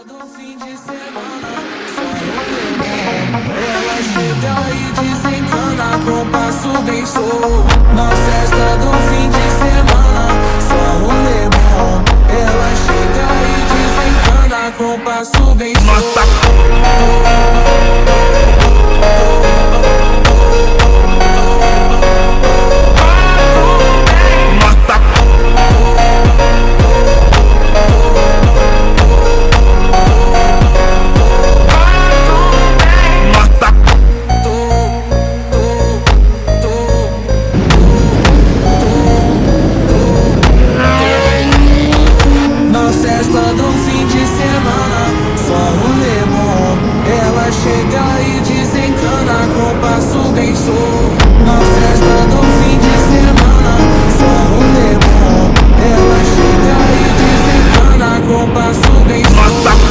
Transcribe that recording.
do fim de semana, só rolê bom. Ela chega e desencana com passo bem solto. Na festa do fim de semana, só rolê bom. Ela chega e desencana com passo bem solto. Festa do fim de semana, só rolê bom. Ela chega e desencana com passo bem solto. Na festa do fim de semana, só rolê bom. Ela chega e desencana com passo bem solto.